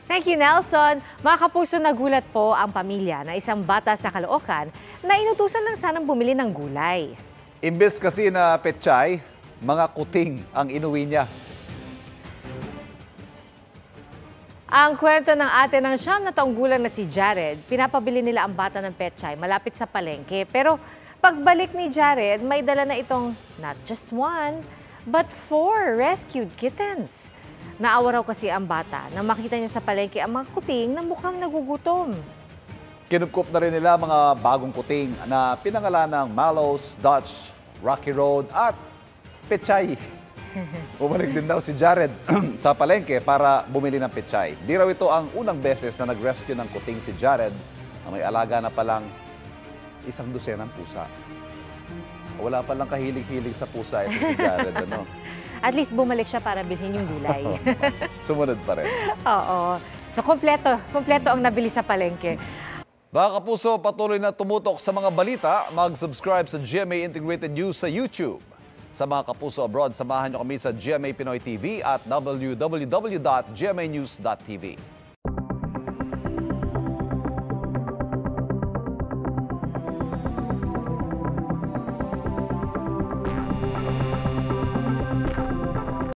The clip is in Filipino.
Thank you, Nelson. Mga kapuso, nagulat po ang pamilya na isang bata sa Caloocan na inutusan lang sanang bumili ng gulay. Imbes kasi na pechay, mga kuting ang inuwi niya. Ang kwento ng ate ng 9 na taong gulang na si Jared, pinapabili nila ang bata ng pechay malapit sa palengke. Pero pagbalik ni Jared, may dala na itong not just 1, but 4 rescued kittens. Naawa raw kasi ang bata nang makita niya sa palengke ang mga kuting na mukhang nagugutom. Kinupkup na rin nila mga bagong kuting na pinangalan ng Mallows, Dutch, Rocky Road at Pechay. Bumalik din daw si Jared sa palengke para bumili ng pechay. Di raw ito ang unang beses na nag-rescue ng kuting si Jared na may alaga na palang 100 pusa. Wala palang kahilig-hilig sa pusa ito si Jared, ano? At least bumalik siya para bilhin yung gulay. Sumunod pa rin. Oo. So, kompleto ang nabili sa palengke. Mga kapuso, patuloy na tumutok sa mga balita. Mag-subscribe sa GMA Integrated News sa YouTube. Sa mga kapuso abroad, samahan niyo kami sa GMA Pinoy TV at www.gmanews.tv.